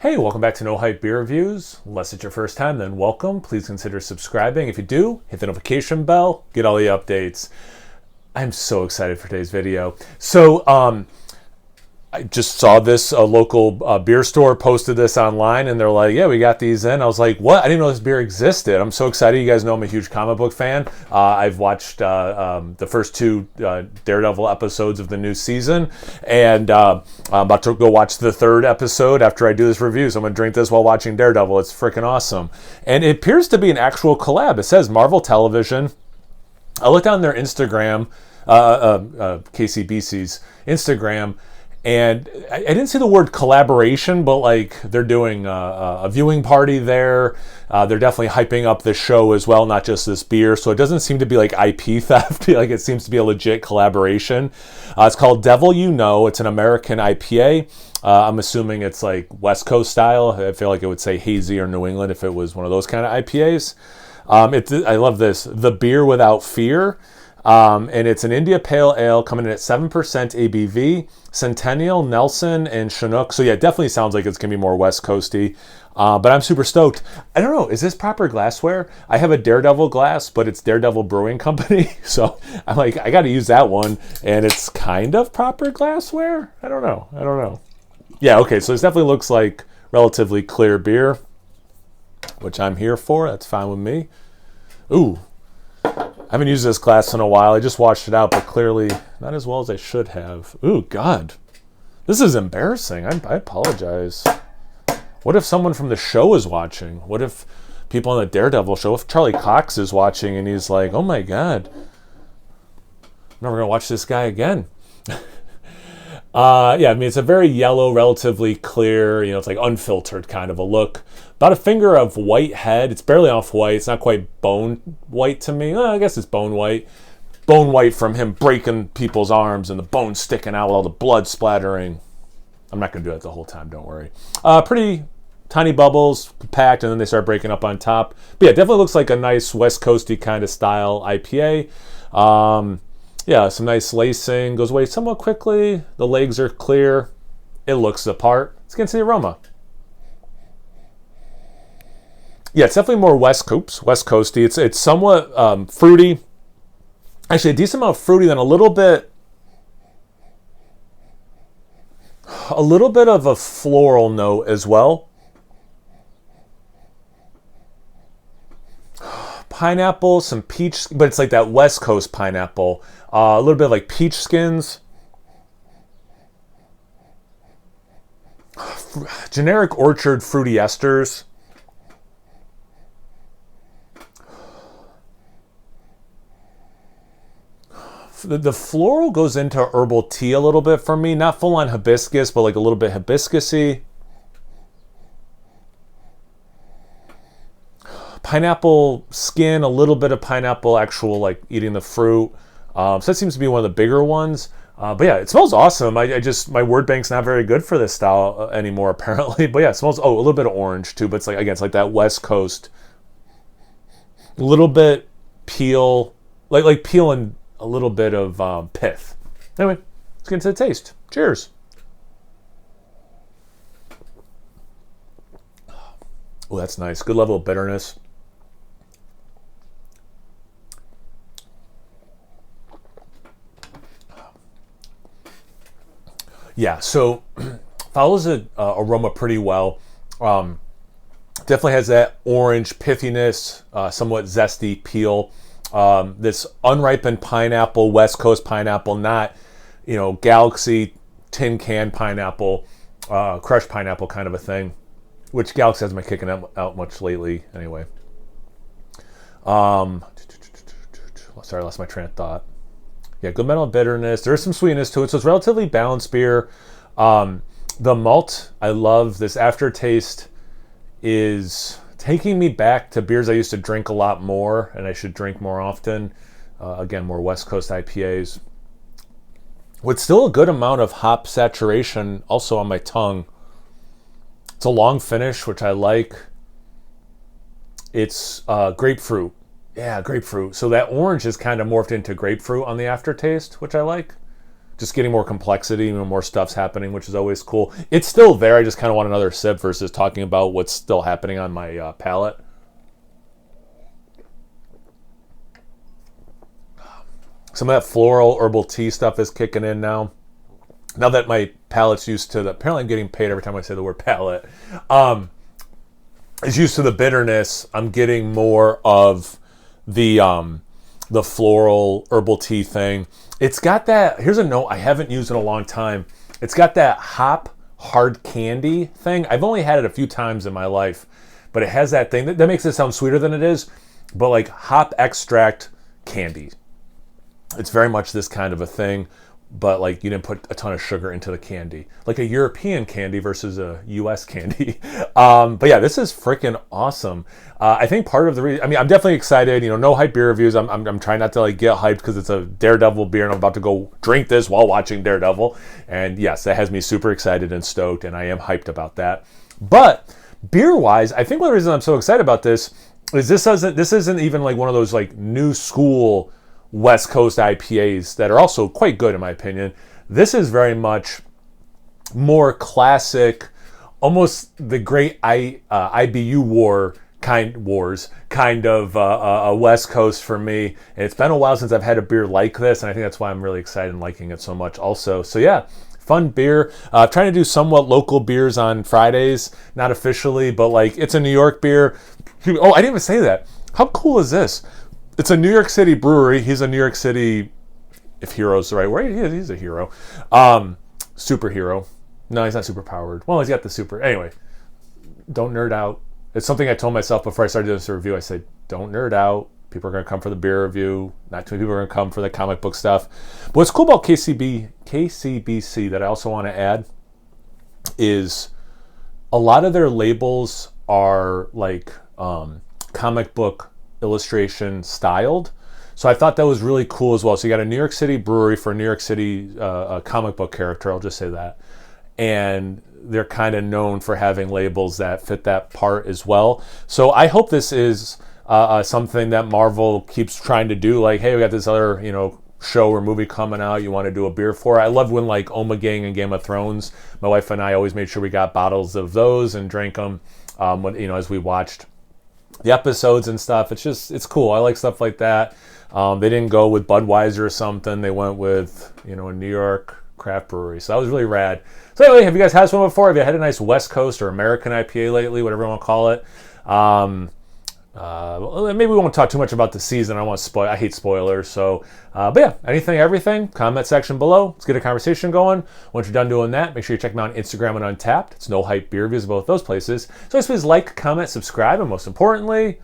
Hey, welcome back to No Hype Beer Reviews. Unless it's your first time, then welcome. Please consider subscribing. If you do, hit the notification bell, get all the updates. I'm so excited for today's video. I just saw this, a local beer store posted this online, and they're like, yeah, we got these in. I was like, what? I didn't know this beer existed. I'm so excited. You guys know I'm a huge comic book fan. I've watched the first two Daredevil episodes of the new season, and I'm about to go watch the third episode after I do this review. So I'm going to drink this while watching Daredevil. It's freaking awesome. And it appears to be an actual collab. It says Marvel Television. I looked on their Instagram, KCBC's Instagram, and I didn't see the word collaboration, but like they're doing a viewing party there. They're definitely hyping up the show as well, not just this beer. So it doesn't seem to be like IP theft. Like it seems to be a legit collaboration. It's called Devil You Know. It's an American IPA. I'm assuming it's like West Coast style. I feel like it would say hazy or New England if it was one of those kind of IPAs. I love this. The Beer Without Fear. And it's an India Pale Ale coming in at 7% ABV, Centennial, Nelson, and Chinook. So yeah, it definitely sounds like it's going to be more West Coasty. But I'm super stoked. I don't know, is this proper glassware? I have a Daredevil glass, but it's Daredevil Brewing Company. So I'm like, I got to use that one. And it's kind of proper glassware? I don't know. Yeah, okay, so this definitely looks like relatively clear beer, which I'm here for. That's fine with me. Ooh. I haven't used this glass in a while. I just washed it out, but clearly not as well as I should have. Ooh, God. This is embarrassing. I apologize. What if someone from the show is watching? What if people on the Daredevil show, if Charlie Cox is watching and he's like, oh my God, I'm never going to watch this guy again. Yeah, I mean, it's a very yellow, relatively clear, it's like unfiltered kind of a look. About a finger of white head. It's barely off white. It's not quite bone white to me. Well, I guess it's bone white. Bone white from him breaking people's arms and the bones sticking out with all the blood splattering. I'm not going to do that the whole time, don't worry. Pretty tiny bubbles packed, and then they start breaking up on top. But yeah, it definitely looks like a nice West Coasty kind of style IPA. Yeah, some nice lacing. Goes away somewhat quickly. The legs are clear. It looks the part. Let's get into the aroma. Yeah, it's definitely more West Coasty. It's somewhat fruity. Actually, a decent amount of fruity, then a little bit of a floral note as well. Pineapple, some peach, but it's like that West Coast pineapple. A little bit of like peach skins. Generic orchard fruity esters. The floral goes into herbal tea a little bit for me. Not full on hibiscus, but like a little bit hibiscusy. Pineapple skin, a little bit of pineapple actual like eating the fruit. So that seems to be one of the bigger ones. But yeah, it smells awesome. I just, my word bank's not very good for this style anymore apparently. But yeah, it smells, a little bit of orange too. But it's like, again, it's like that West Coast. A little bit peel, like peel and a little bit of pith. Anyway, let's get into the taste. Cheers. Oh, that's nice. Good level of bitterness. Yeah, so follows the aroma pretty well. Definitely has that orange pithiness, somewhat zesty peel. This unripened pineapple, West Coast pineapple, not, Galaxy tin can pineapple, crushed pineapple kind of a thing, which Galaxy hasn't been kicking out much lately anyway. Sorry, I lost my train of thought. Yeah, good mental bitterness. There is some sweetness to it, so it's relatively balanced beer. The malt, I love. This aftertaste is taking me back to beers I used to drink a lot more, and I should drink more often. Again, more West Coast IPAs. With still a good amount of hop saturation also on my tongue. It's a long finish, which I like. It's grapefruit. Yeah, grapefruit. So that orange is kind of morphed into grapefruit on the aftertaste, which I like. just getting more complexity, more stuff's happening, which is always cool. It's still there. I just kind of want another sip versus talking about what's still happening on my palate. Some of that floral herbal tea stuff is kicking in now. Now that my palate's used to the, apparently I'm getting paid every time I say the word palate, is used to the bitterness, I'm getting more of the floral herbal tea thing. It's got that, here's a note I haven't used in a long time. It's got that hop hard candy thing. I've only had it a few times in my life, but it has that thing that makes it sound sweeter than it is, but like hop extract candy. It's very much this kind of a thing, but like you didn't put a ton of sugar into the candy, like a European candy versus a US candy. But yeah, this is freaking awesome. I think part of the reason, I mean, I'm definitely excited, no hype beer reviews. I'm trying not to like get hyped because it's a Daredevil beer and I'm about to go drink this while watching Daredevil. And yes, that has me super excited and stoked, and I am hyped about that. But beer wise, I think one of the reasons I'm so excited about this is this isn't even like one of those like new school West Coast IPAs that are also quite good in my opinion. This is very much more classic, almost the great IBU wars kind of a West Coast for me. And it's been a while since I've had a beer like this, and I think that's why I'm really excited and liking it so much also. So yeah, fun beer. Trying to do somewhat local beers on Fridays, not officially, but like it's a New York beer. Oh, I didn't even say that. How cool is this? It's a New York City brewery. He's a New York City, if hero's the right word, he's a hero. Superhero. No, he's not super powered. Well, he's got the super. Anyway, don't nerd out. It's something I told myself before I started doing this review. I said, don't nerd out. People are going to come for the beer review. Not too many people are going to come for the comic book stuff. But what's cool about KCBC that I also want to add is a lot of their labels are like comic book illustration styled. So I thought that was really cool as well. So you got a New York City brewery for a New York City comic book character, I'll just say that. And they're kind of known for having labels that fit that part as well. So I hope this is something that Marvel keeps trying to do. Like, hey, we got this other, show or movie coming out, you want to do a beer for. I love when like Omegang and Game of Thrones, my wife and I always made sure we got bottles of those and drank them when, as we watched the episodes and stuff. It's cool. I like stuff like that. They didn't go with Budweiser or something. They went with, a New York craft brewery. So that was really rad. So anyway, have you guys had this one before? Have you had a nice West Coast or American IPA lately, whatever you want to call it? Maybe we won't talk too much about the season. I hate spoilers. So, but yeah, everything, comment section below. Let's get a conversation going. Once you're done doing that, make sure you check me out on Instagram and Untapped. It's No Hype Beer Reviews, both those places. So please like, comment, subscribe, and most importantly,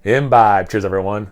imbibe. Cheers, everyone.